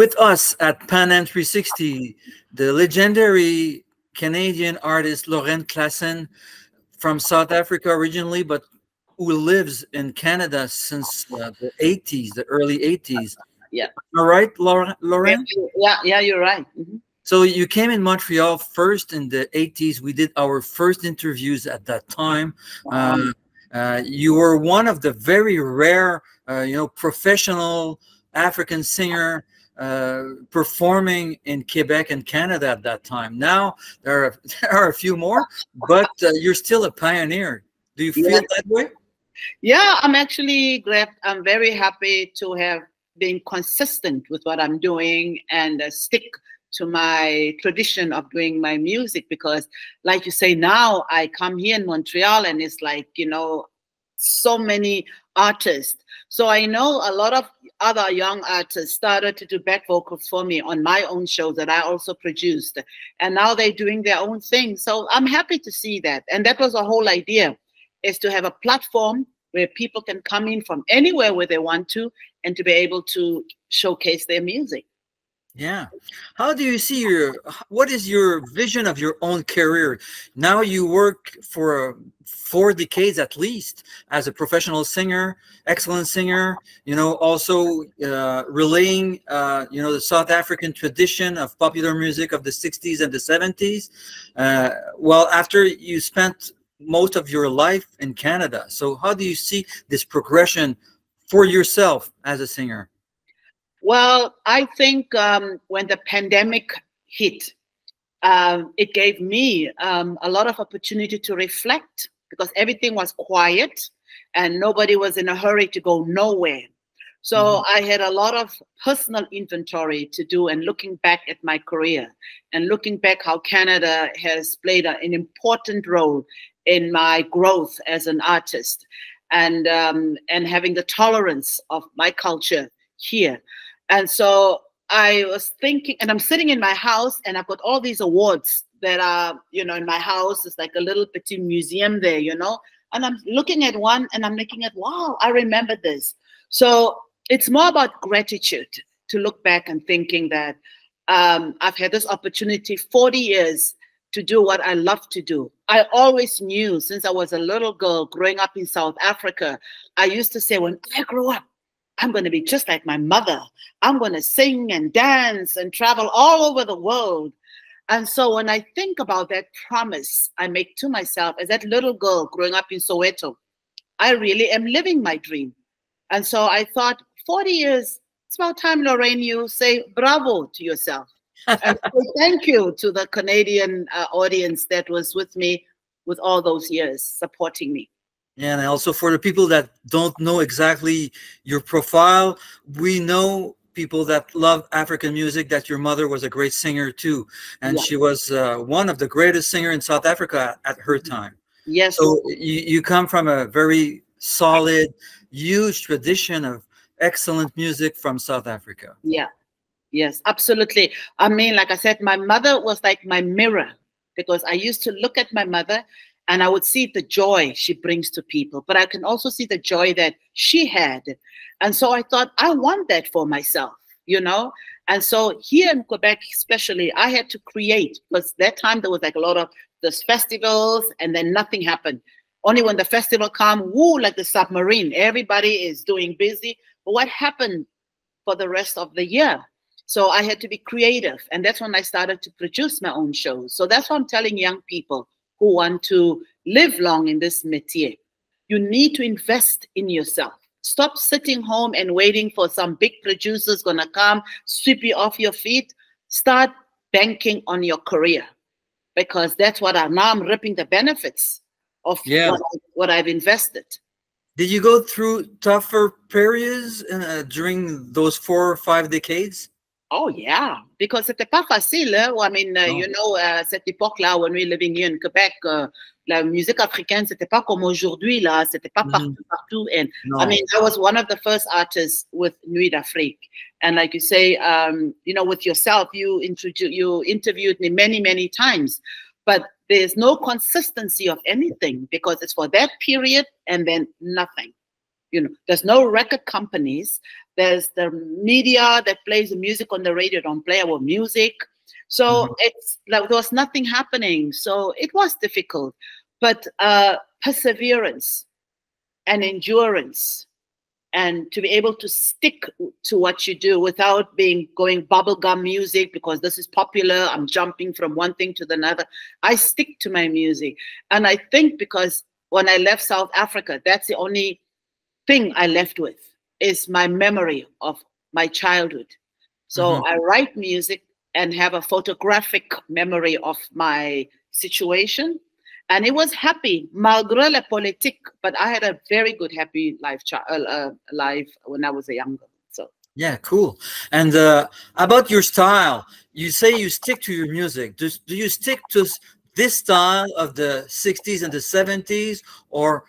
With us at Pan Am 360, the legendary Canadian artist Lorraine Klaasen, from South Africa originally, but who lives in Canada since the 80s, the early 80s. Yeah. All right, Lorraine? Yeah, you're right. Mm-hmm. So you came in Montreal first in the 80s. We did our first interviews at that time. You were one of the very rare, professional African singer performing in Quebec and Canada at that time. Now there are a few more, but you're still a pioneer. Do you feel that way? Yeah, I'm actually glad. I'm very happy to have been consistent with what I'm doing and stick to my tradition of doing my music, because like you say, now I come here in Montreal and it's like, so many artists. So I know a lot of other young artists started to do back vocals for me on my own shows that I also produced. And now they're doing their own thing. So I'm happy to see that. And that was the whole idea, is to have a platform where people can come in from anywhere where they want to and to be able to showcase their music. Yeah. How do you see what is your vision of your own career? Now you work for 4 decades at least as a professional singer, excellent singer, also relaying, the South African tradition of popular music of the 60s and the 70s. Well, after you spent most of your life in Canada. So how do you see this progression for yourself as a singer? Well, I think when the pandemic hit, it gave me a lot of opportunity to reflect, because everything was quiet and nobody was in a hurry to go nowhere. So I had a lot of personal inventory to do, and looking back at my career and looking back how Canada has played an important role in my growth as an artist, and having the tolerance of my culture here. And so I was thinking, and I'm sitting in my house and I've got all these awards that are, in my house. It's like a little petit museum there, and I'm looking at one and I'm looking at, wow, I remember this. So it's more about gratitude to look back and thinking that I've had this opportunity 40 years to do what I love to do. I always knew since I was a little girl growing up in South Africa, I used to say, when I grow up, I'm going to be just like my mother. I'm going to sing and dance and travel all over the world. And so when I think about that promise I make to myself as that little girl growing up in Soweto, I really am living my dream. And so I thought, 40 years, it's about time, Lorraine, you say bravo to yourself. And so thank you to the Canadian audience that was with me with all those years, supporting me. Yeah, and also for the people that don't know exactly your profile, we know people that love African music that your mother was a great singer too. And she was one of the greatest singers in South Africa at her time. Yes. So you come from a very solid, huge tradition of excellent music from South Africa. Yeah. Yes, absolutely. I mean, like I said, my mother was like my mirror, because I used to look at my mother and I would see the joy she brings to people, but I can also see the joy that she had. And so I thought, I want that for myself, And so here in Quebec, especially, I had to create, because that time there was like a lot of those festivals and then nothing happened. Only when the festival come, woo, like the submarine, everybody is doing busy. But what happened for the rest of the year? So I had to be creative. And that's when I started to produce my own shows. So that's what I'm telling young people who want to live long in this métier. You need to invest in yourself. Stop sitting home and waiting for some big producer's gonna come, sweep you off your feet. Start banking on your career, because that's what now I'm reaping the benefits of what I've invested. Did you go through tougher periods during those 4 or 5 decades? Oh, yeah, because c'était pas facile. I mean, cette époque-là, when we were living here in Quebec, la musique africaine, c'était pas comme aujourd'hui, là. C'était pas partout. And I mean, I was one of the first artists with Nuit d'Afrique. And like you say, with yourself, you interviewed me many, many times. But there's no consistency of anything, because it's for that period and then nothing. There's no record companies. There's the media that plays the music on the radio, don't play our music. So it's like there was nothing happening. So it was difficult, but perseverance and endurance, and to be able to stick to what you do without going bubblegum music because this is popular, I'm jumping from one thing to the other. I stick to my music. And I think because when I left South Africa, that's the only thing I left with, is my memory of my childhood. So I write music and have a photographic memory of my situation. And it was happy, malgré la politique, but I had a very good, happy life when I was a young girl. So yeah, cool. And about your style, you say you stick to your music. Do you stick to this style of the 60s and the 70s, or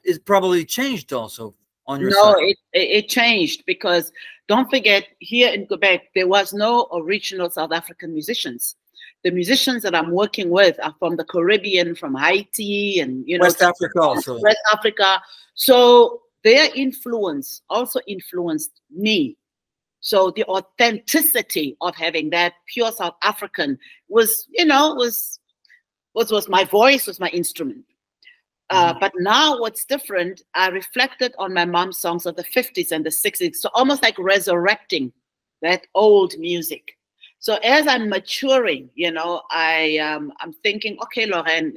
it probably changed also on your side? No, it changed, because don't forget, here in Quebec, there was no original South African musicians. The musicians that I'm working with are from the Caribbean, from Haiti, and West Africa also. West Africa. So their influence also influenced me. So the authenticity of having that pure South African was, was my voice, was my instrument. But now what's different, I reflected on my mom's songs of the 50s and the 60s. So almost like resurrecting that old music. So as I'm maturing, I'm thinking, okay, Lorraine,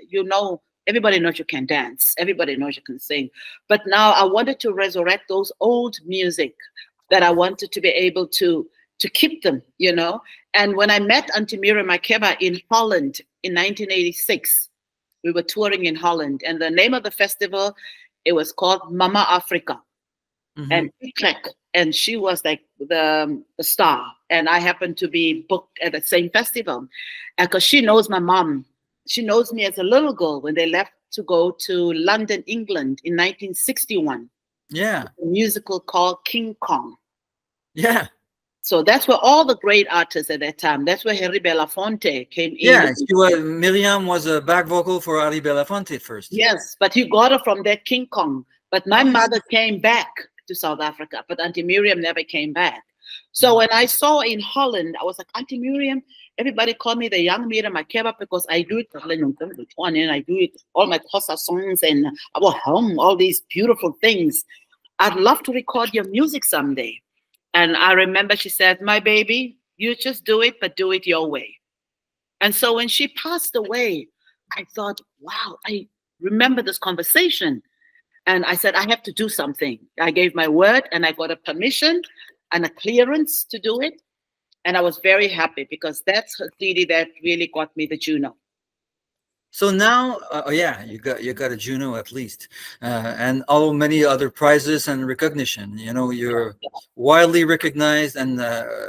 everybody knows you can dance. Everybody knows you can sing. But now I wanted to resurrect those old music that I wanted to be able to keep them, And when I met Auntie Miriam Makeba in Holland in 1986, we were touring in Holland. And the name of the festival, it was called Mama Africa. And and she was like the star, and I happened to be booked at the same festival. And because she knows my mom, she knows me as a little girl when they left to go to London, England in 1961. Yeah. A musical called King Kong. Yeah. So that's where all the great artists at that time, that's where Harry Belafonte came in. Yeah, Miriam was a back vocal for Harry Belafonte first. Yes, but he got her from that King Kong. But my mother came back to South Africa, but Auntie Miriam never came back. So when I saw in Holland, I was like, Auntie Miriam, everybody called me the young Miriam Makeba because I do it, and I do it, all my Xhosa songs and all these beautiful things. I'd love to record your music someday. And I remember she said, my baby, you just do it, but do it your way. And so when she passed away, I thought, wow, I remember this conversation. And I said, I have to do something. I gave my word and I got a permission and a clearance to do it. And I was very happy because that's her CD that really got me the Juno. So now, you got a Juno at least, and many other prizes and recognition. You're widely recognized and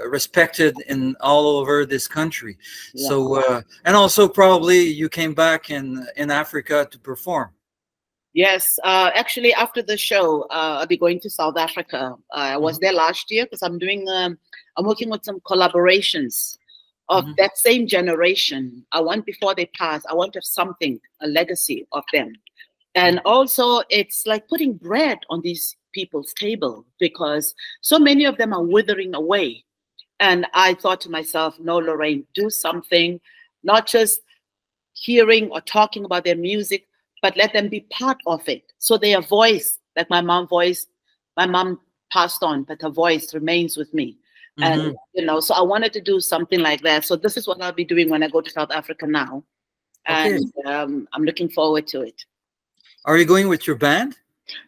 respected in all over this country. Yeah. So, and also probably you came back in Africa to perform. Yes, actually, after the show, I'll be going to South Africa. I was there last year because I'm working with some collaborations of that same generation. I want, before they pass, I want to have something, a legacy of them. And also, it's like putting bread on these people's table because so many of them are withering away. And I thought to myself, no, Lorraine, do something, not just hearing or talking about their music, but let them be part of it. So their voice, like my mom passed on, but her voice remains with me. And, so I wanted to do something like that. So this is what I'll be doing when I go to South Africa now. And I'm looking forward to it. Are you going with your band?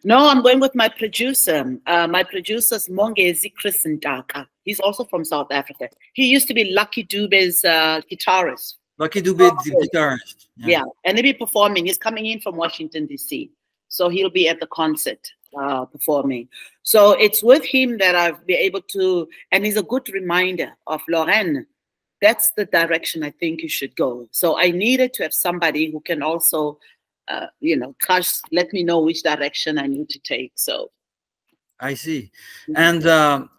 No, I'm going with my producer. My producer's Mongezi Chris Ndaka. He's also from South Africa. He used to be Lucky Dube's guitarist. Lucky Dube, the guitarist. Yeah, and he'll be performing. He's coming in from Washington, D.C. So he'll be at the concert performing. So it's with him that I'll be able to, and he's a good reminder of Lorraine. That's the direction I think you should go. So I needed to have somebody who can also, let me know which direction I need to take. So I see. And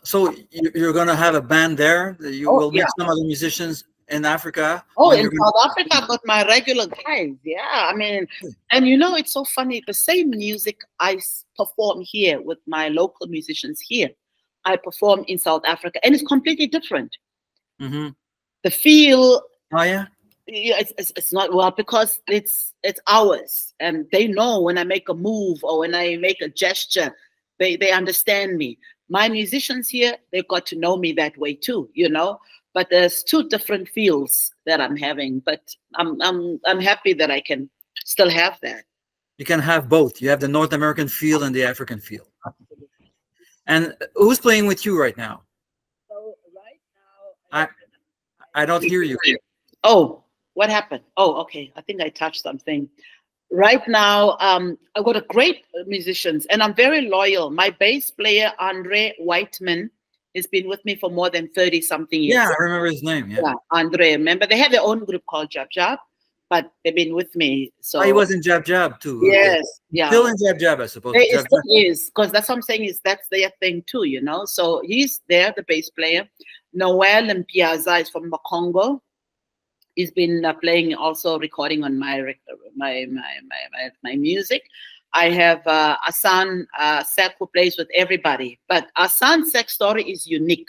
so you're going to have a band there? You will meet some other musicians in Africa? Oh, in South Africa, I've got my regular guys. Yeah, I mean, and it's so funny. The same music I perform here with my local musicians here, I perform in South Africa, and it's completely different. Mm-hmm. The feel, Oh yeah, it's not, well, because it's ours, and they know when I make a move or when I make a gesture, they understand me. My musicians here, they've got to know me that way too, you know. But there's two different feels that I'm having. But I'm happy that I can still have that. you can have both. You have the North American feel and the African feel. And who's playing with you right now? So right now, I don't hear you. Oh, what happened? Oh, okay. I think I touched something. Right now, I've got a great musicians, and I'm very loyal. My bass player, Andre Whiteman, has been with me for more than 30-something years. Yeah, I remember his name. Yeah, Andre. Remember, they have their own group called Jab Jab, but they've been with me. So he was in Jab Jab too. Yes, yeah. Still in Jab Jab, I suppose. It still is, because that's what I'm saying, is that's their thing too, you know. So he's there, the bass player. Noel and Piazza is from Congo. He's been playing, also recording on my music. I have Asan Sek, who plays with everybody. But Asan Sek's story is unique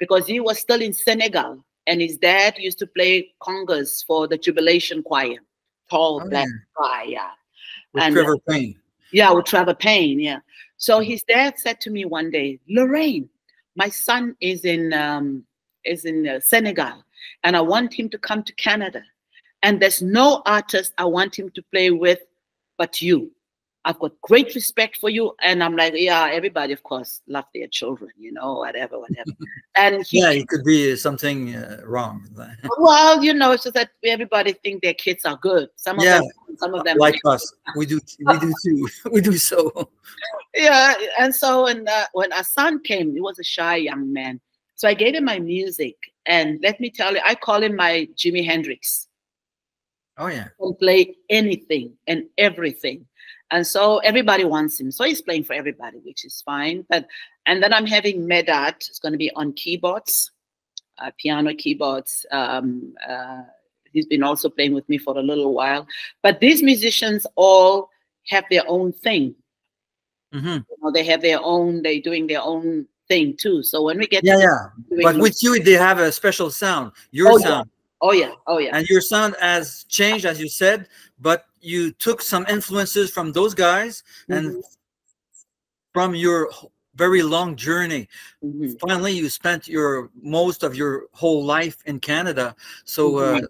because he was still in Senegal, and his dad used to play congas for the Jubilation Choir, tall black guy, yeah. With Trevor Payne. Yeah, with Trevor Payne, yeah. So his dad said to me one day, Lorraine, my son is in Senegal, and I want him to come to Canada. And there's no artist I want him to play with but you. I've got great respect for you. And I'm like, yeah, everybody, of course, love their children, you know, whatever. And it could be something wrong. Well, you know, it's just that everybody think their kids are good. Some of them like us. We do too. We do so. Yeah. And so when our son came, he was a shy young man. So I gave him my music, and let me tell you, I call him my Jimi Hendrix. Oh yeah. He can play anything and everything. And so everybody wants him. So he's playing for everybody, which is fine. And then I'm having Medat. It's going to be on keyboards, piano keyboards. He's been also playing with me for a little while. But these musicians all have their own thing. Mm-hmm. You know, they have their own, they're doing their own thing too. So when we get but with you, they have a special sound. Your sound. Oh yeah. And your sound has changed, as you said, but you took some influences from those guys and from your very long journey. Finally, you spent most of your whole life in Canada. So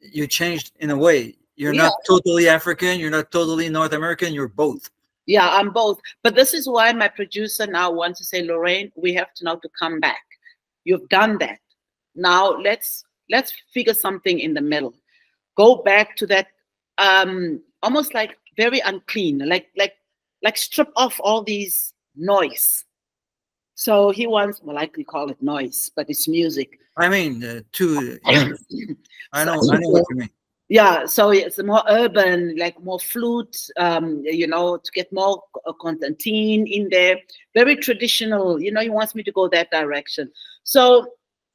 you changed in a way. You're not totally African. You're not totally North American. You're both. Yeah, I'm both. But this is why my producer now wants to say, Lorraine, we have to now to come back. You've done that. Now let's figure something in the middle. Go back to that almost like very unclean, like strip off all these noise. So he wants, well, I could call it noise, but it's music. I mean, I know what you mean. Yeah, so it's more urban, like more flute, you know, to get more concertine in there. Very traditional, you know, he wants me to go that direction. So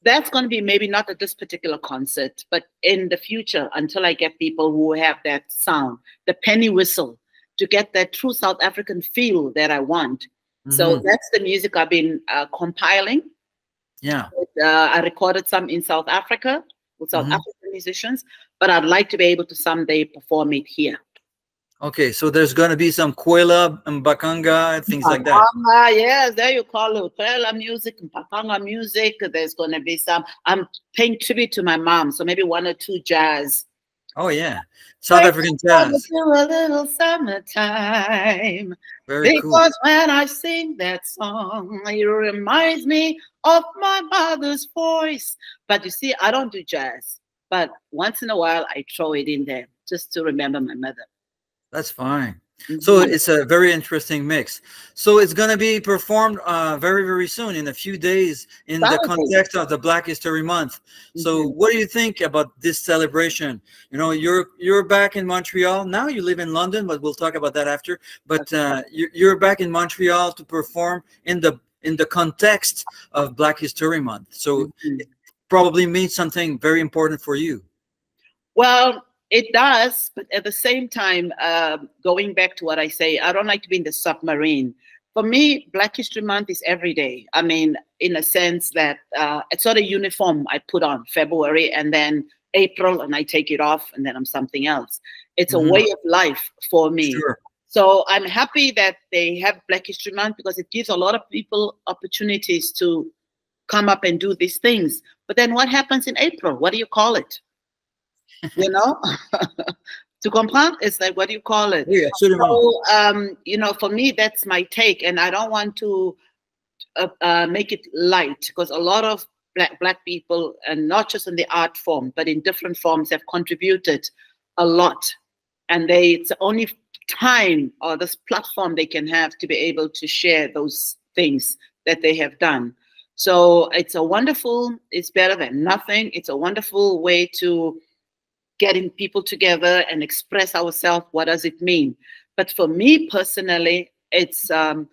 that's going to be maybe not at this particular concert, but in the future, until I get people who have that sound, the penny whistle, to get that true South African feel that I want. So that's the music I've been compiling. Yeah. I recorded some in South Africa with South African musicians, but I'd like to be able to someday perform it here. Okay, so there's going to be some Kwela and Bakanga and things like that. Yes, there you call it Kwela music and Bakanga music. There's going to be some. I'm paying tribute to my mom, so maybe 1 or 2 jazz. Oh yeah, South African jazz. A little summertime. Very cool. Because when I sing that song, it reminds me of my mother's voice. But you see, I don't do jazz. But once in a while, I throw it in there just to remember my mother. That's fine. So it's a very interesting mix. So it's going to be performed very, very soon, in a few days, in the context of the Black History Month. So what do you think about this celebration? You know, you're back in Montreal. Now you live in London, but we'll talk about that after. But you're back in Montreal to perform in the context of Black History Month. So it probably means something very important for you. Well, it does, but at the same time, going back to what I say, I don't like to be in the submarine. for me, Black History Month is every day. I mean, in a sense that it's not a uniform I put on February and then April and I take it off and then I'm something else. It's a way of life for me. Sure. So I'm happy that they have Black History Month because it gives a lot of people opportunities to come up and do these things. But then what happens in April? What do you call it? You know? To comprendre? It's like, what do you call it? Yeah, so, you know, for me, that's my take. And I don't want to make it light because a lot of black people, and not just in the art form, but in different forms, have contributed a lot. And it's the only time or this platform they can have to be able to share those things that they have done. So it's it's better than nothing. It's a wonderful way to getting people together and express ourselves. What does it mean? But for me personally, it's a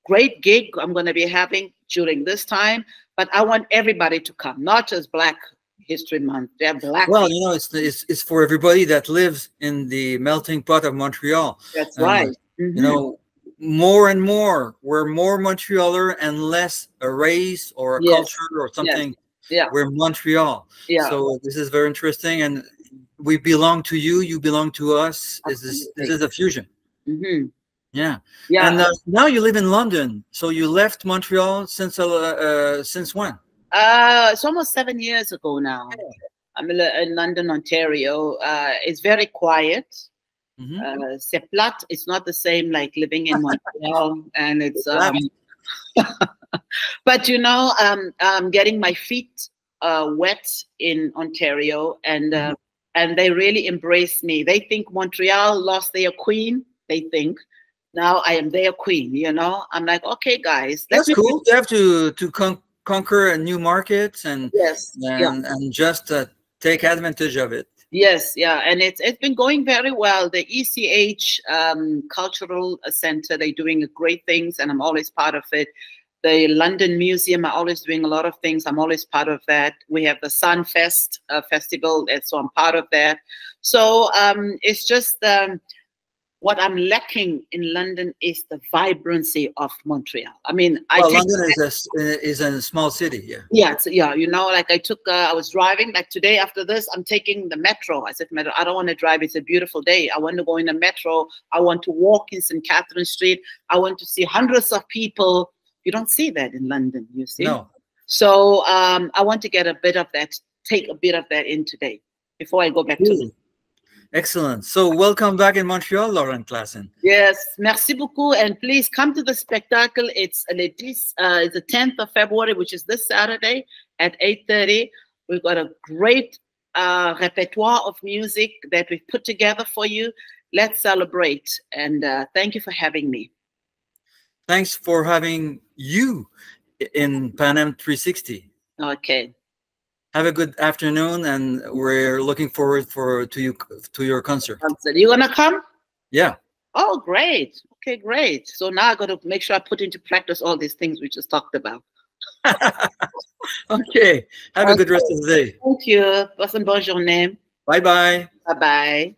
great gig I'm going to be having during this time. But I want everybody to come, not just Black History Month. They're Black. Well, you know, it's for everybody that lives in the melting pot of Montreal. That's right. You know, more and more, we're more Montrealer and less a race or a culture or something. Yeah. We're Montreal. Yeah. So this is very interesting, and we belong to you. You belong to us. This is a fusion. Yeah. Yeah. And now you live in London. So you left Montreal since when? It's almost 7 years ago now. I'm in London, Ontario. It's very quiet. C'est plate. It's not the same like living in Montreal, and it's but you know, I'm getting my feet wet in Ontario, and they really embrace me. They think Montreal lost their queen. They think now I am their queen. You know, I'm like, okay, guys, that's cool. You have to conquer a new market and and just take advantage of it. Yes, yeah, and it's been going very well. The ECH Cultural Center, they're doing great things, and I'm always part of it. The London Museum are always doing a lot of things. I'm always part of that. We have the Sunfest Festival, so I'm part of that. So it's just what I'm lacking in London is the vibrancy of Montreal. I mean, London is a small city, yeah. You know, like I was driving, like today after this, I'm taking the metro. I said, I don't want to drive. It's a beautiful day. I want to go in the metro. I want to walk in St. Catherine Street. I want to see hundreds of people. You don't see that in London, you see? No. So I want to get a bit of that, take a bit of that in today before I go back to Excellent. So welcome back in Montreal, Lorraine Klaasen. Yes, merci beaucoup. And please come to the spectacle. It's the 10th of February, which is this Saturday at 8:30. We've got a great repertoire of music that we've put together for you. Let's celebrate. And thank you for having me. Thanks for having you in Pan Am 360. Okay. Have a good afternoon, and we're looking forward to your concert. You gonna come? Yeah. Oh, great. Okay, great. So now I got to make sure I put into practice all these things we just talked about. Okay. Have a good rest of the day. Thank you. Passe une bonne journée. Bye bye. Bye bye.